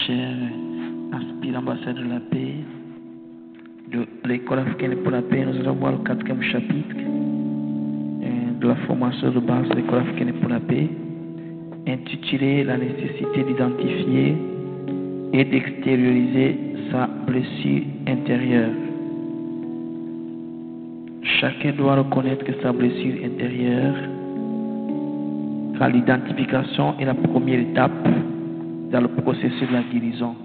cher aspirant ambassadeur de la paix de l'école africaine pour la paix. Nous allons voir le 4e chapitre de la formation de base de l'école africaine pour la paix, intitulé La nécessité d'identifier et d'extérioriser sa blessure intérieure. Chacun doit reconnaître que sa blessure intérieure, car l'identification est la première étape dans le processus de la guérison.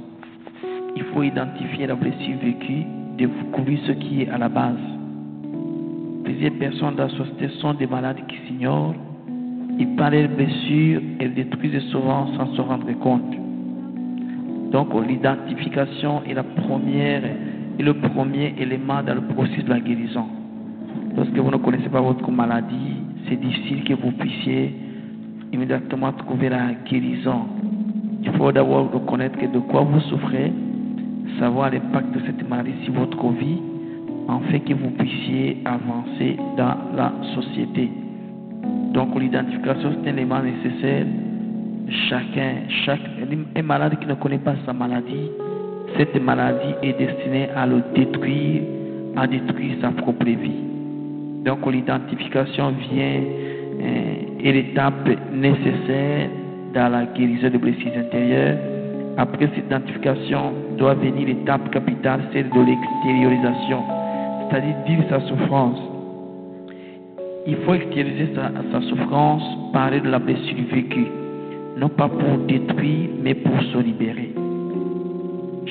Il faut identifier la blessure vécue, découvrir ce qui est à la base. Plusieurs personnes dans la société sont des malades qui s'ignorent. Ils parlent de blessures et détruisent souvent sans se rendre compte. Donc l'identification est le premier élément dans le processus de la guérison. Lorsque vous ne connaissez pas votre maladie, c'est difficile que vous puissiez immédiatement trouver la guérison. Il faut d'abord reconnaître que de quoi vous souffrez, savoir l'impact de cette maladie sur votre vie, afin que vous puissiez avancer dans la société. Donc l'identification c'est un élément nécessaire. Un malade qui ne connaît pas sa maladie, cette maladie est destinée à le détruire, à détruire sa propre vie. Donc l'identification est l'étape nécessaire dans la guérison des blessures intérieures. Après cette identification doit venir l'étape capitale, celle de l'extériorisation, c'est-à-dire dire sa souffrance. Il faut extérioriser sa souffrance, parler de la blessure vécue, non pas pour détruire, mais pour se libérer.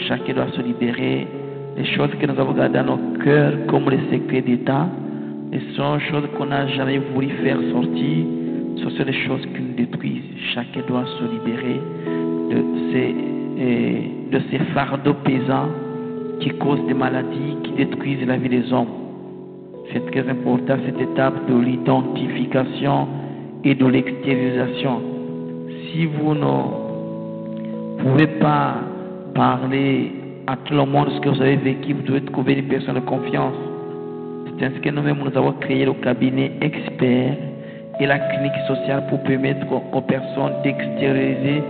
Chacun doit se libérer. Les choses que nous avons gardées dans nos cœurs comme les secrets d'État, ce sont des choses qu'on n'a jamais voulu faire sortir. Ce sont des choses qui nous détruisent. Chacun doit se libérer de ces fardeaux pesants qui causent des maladies, qui détruisent la vie des hommes. C'est très important cette étape de l'identification et de l'extériorisation. Si vous ne pouvez pas parler à tout le monde de ce que vous avez vécu, vous devez trouver des personnes de confiance. C'est ainsi que nous-mêmes nous avons créé le cabinet expert et la clinique sociale pour permettre aux personnes d'extérioriser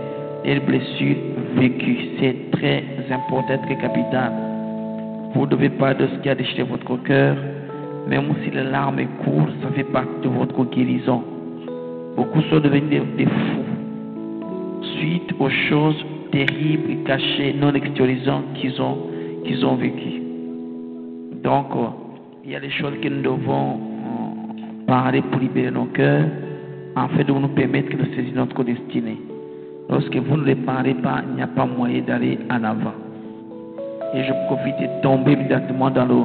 les blessures vécues. C'est très important, très capital. Vous devez parler de ce qui a déchiré votre cœur, même si les larmes courent, ça fait partie de votre guérison. Beaucoup sont devenus des fous suite aux choses terribles, cachées, non extériorisantes qu'ils ont vécues. Donc, il y a des choses que nous devons parler pour libérer nos cœurs, afin de nous permettre de saisir notre destinée. Lorsque vous ne les parlez pas, il n'y a pas moyen d'aller en avant. Et je profite de tomber immédiatement dans le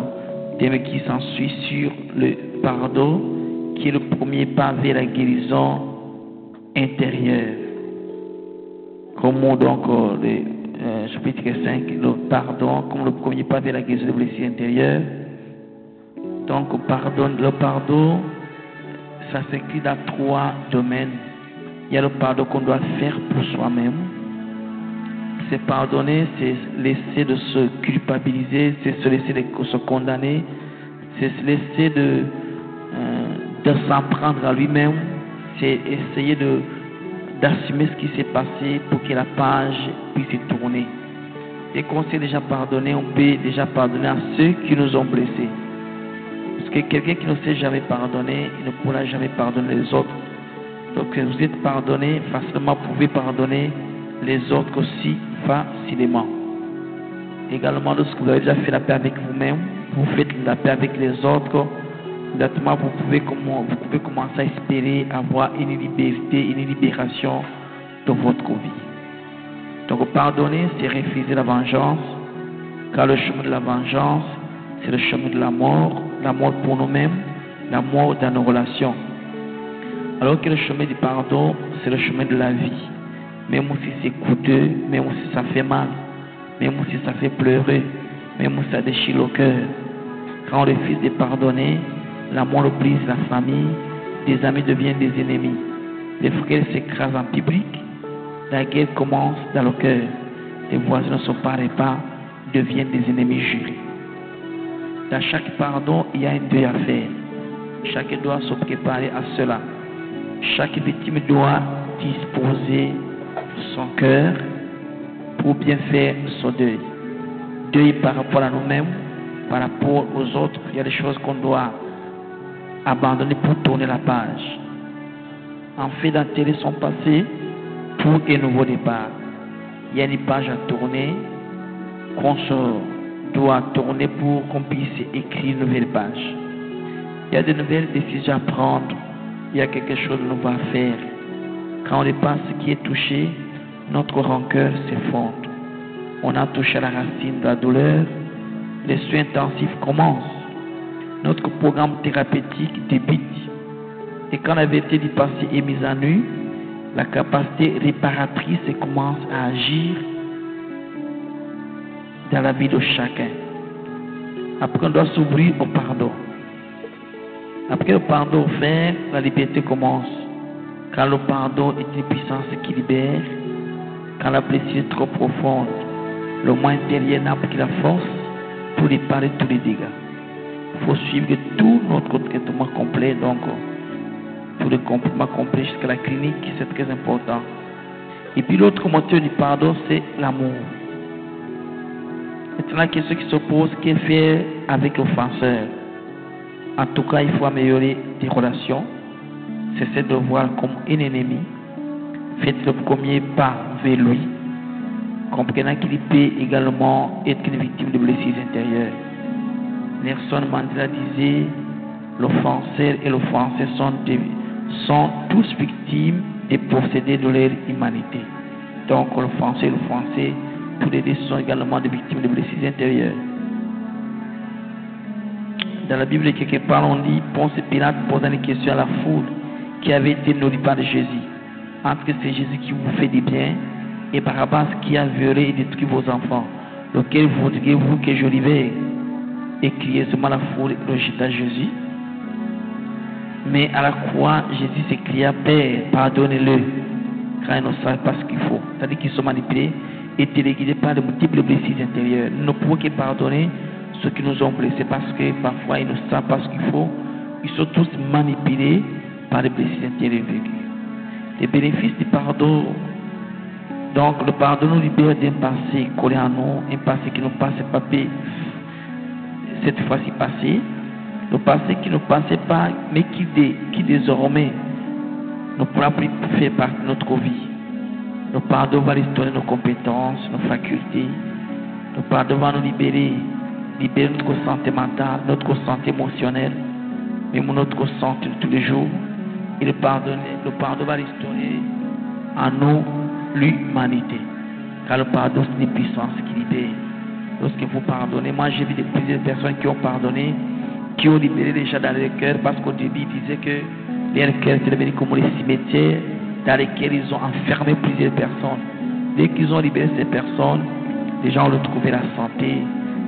thème qui s'ensuit sur le pardon, qui est le premier pas vers la guérison intérieure. Comme donc le chapitre 5, le pardon comme le premier pas vers la guérison des blessures intérieures. Donc le pardon, ça s'écrit dans 3 domaines. Il y a le pardon qu'on doit faire pour soi-même. C'est pardonner, c'est laisser de se culpabiliser, c'est se laisser de se condamner, c'est se laisser de s'en prendre à lui-même, c'est essayer d'assumer ce qui s'est passé pour que la page puisse se tourner. Et qu'on s'est déjà pardonné, on peut déjà pardonner à ceux qui nous ont blessés. Parce que quelqu'un qui ne sait jamais pardonner, il ne pourra jamais pardonner les autres. Donc vous êtes pardonné facilement, vous pouvez pardonner les autres aussi facilement. Également, lorsque vous avez déjà fait la paix avec vous-même, vous faites la paix avec les autres, exactement, vous pouvez commencer à espérer avoir une liberté, une libération de votre vie. Donc pardonner, c'est refuser la vengeance, car le chemin de la vengeance, c'est le chemin de la mort pour nous-mêmes, la mort dans nos relations. Alors que le chemin du pardon, c'est le chemin de la vie. Même si c'est coûteux, même si ça fait mal, même si ça fait pleurer, même si ça déchire le cœur. Quand on refuse de pardonner, l'amour le brise la famille, des amis deviennent des ennemis. Les frères s'écrasent en public, la guerre commence dans le cœur. Les voisins ne se parlent pas, deviennent des ennemis jurés. Dans chaque pardon, il y a un deuil à faire. Chacun doit se préparer à cela. Chaque victime doit disposer son cœur pour bien faire ce deuil. Deuil par rapport à nous-mêmes, par rapport aux autres. Il y a des choses qu'on doit abandonner pour tourner la page. En fait, d'enterrer son passé pour un nouveau départ. Il y a une page à tourner qu'on doit tourner pour qu'on puisse écrire une nouvelle page. Il y a de nouvelles décisions à prendre. Il y a quelque chose de nouveau à faire. Quand on dépasse ce qui est touché, notre rancœur s'effondre. On a touché à la racine de la douleur. Les soins intensifs commencent. Notre programme thérapeutique débute. Et quand la vérité du passé est mise à nu, la capacité réparatrice commence à agir dans la vie de chacun. Après, on doit s'ouvrir au pardon. Après le pardon offert, la liberté commence. Quand le pardon est une puissance qui libère, quand la blessure est trop profonde, le moi intérieur n'a plus la force pour réparer tous les dégâts. Il faut suivre tout notre traitement complet, donc tout le complément complet jusqu'à la clinique, c'est très important. Et puis l'autre moteur du pardon, c'est l'amour. Maintenant, la question qui se pose, qu'est-ce faire avec l'offenseur? En tout cas, il faut améliorer tes relations. Cessez de le voir comme un ennemi. Faites le premier pas vers lui, comprenant qu'il peut également être une victime de blessures intérieures. Nelson Mandela disait, l'offenseur et l'offensé sont tous victimes des procédés de leur humanité. Donc l'offensé et l'offensé, tous les deux sont également des victimes de blessures intérieures. Dans la Bible, quelque part, on dit, Ponce Pilate posant une question à la foule qui avait été nourrie par Jésus. Entre c'est Jésus qui vous fait du bien et Barabbas qui a violé et détruit vos enfants. Lequel voudriez-vous que je libère? Et criait seulement la foule et rejeta Jésus. Mais à la croix, Jésus s'écria, Père, pardonnez-le, car ils ne savent pas ce qu'il faut. C'est-à-dire qu'ils sont manipulés et téléguidés par de multiples blessures intérieures. Nous ne pouvons que pardonner ceux qui nous ont blessés parce que parfois ils ne savent pas ce qu'il faut. Ils sont tous manipulés par des blessures intérieures vécues. Les bénéfices du pardon. Donc le pardon nous libère d'un passé collé à nous, un passé qui ne passait pas cette fois-ci passé. Le passé qui ne passait pas, mais qui désormais ne pourra plus faire partie de notre vie. Le pardon va restaurer nos compétences, nos facultés. Le pardon va nous libérer notre santé mentale, notre santé émotionnelle, même notre santé de tous les jours. Et le pardon va restaurer en nous l'humanité. Car le pardon, c'est une puissance qui libère. Lorsque vous pardonnez, moi j'ai vu plusieurs personnes qui ont pardonné, qui ont libéré déjà dans leur cœur, parce qu'au début ils disaient que leur cœur était devenu comme les cimetières dans lesquels ils ont enfermé plusieurs personnes. Dès qu'ils ont libéré ces personnes, les gens ont retrouvé la santé.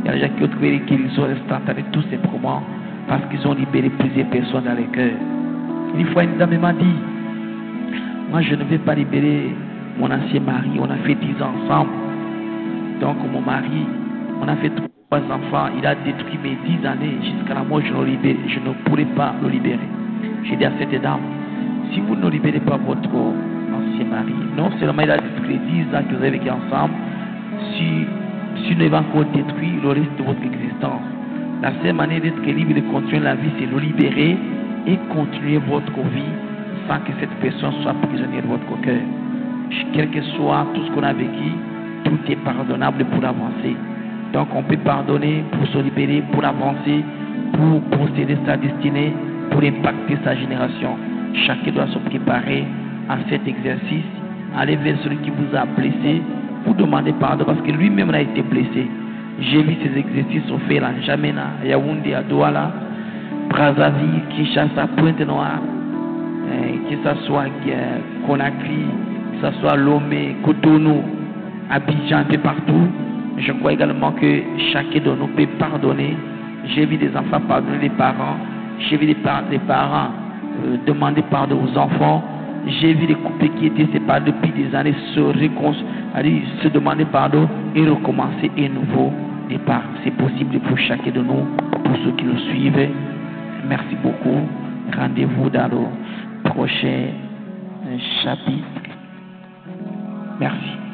Il y a des gens qui ont trouvé les guérisons instantanées tout simplement parce qu'ils ont libéré plusieurs personnes dans leur cœur. Une fois une dame m'a dit, moi je ne vais pas libérer mon ancien mari, on a fait 10 ans ensemble. Donc mon mari, on a fait 3 enfants, il a détruit mes 10 années, jusqu'à la mort je ne pourrai pas le libérer. J'ai dit à cette dame, si vous ne libérez pas votre ancien mari, non seulement il a détruit les 10 ans que vous avez vécu ensemble, si ne va encore détruire le reste de votre existence. La seule manière d'être libre et de continuer la vie, c'est le libérer et continuer votre vie sans que cette personne soit prisonnière de votre cœur. Quel que soit tout ce qu'on a vécu, tout est pardonnable pour avancer. Donc on peut pardonner pour se libérer, pour avancer, pour posséder sa destinée, pour impacter sa génération. Chacun doit se préparer à cet exercice, aller vers celui qui vous a blessé, pour demander pardon parce que lui-même a été blessé. J'ai vu ces exercices au fait à N'Djamena, à Yaoundé, à Douala, Brazzaville, Kinshasa, Pointe-Noire, que ce soit Conakry, que ce soit Lomé, Cotonou, Abidjan, un peu partout. Je crois également que chacun de nous peut pardonner. J'ai vu des enfants pardonner les parents. J'ai vu des parents demander pardon aux enfants. J'ai vu des couples qui étaient séparés depuis des années se demander pardon et recommencer un nouveau départ. C'est possible pour chacun de nous, pour ceux qui nous suivent. Merci beaucoup. Rendez-vous dans le prochain chapitre. Merci.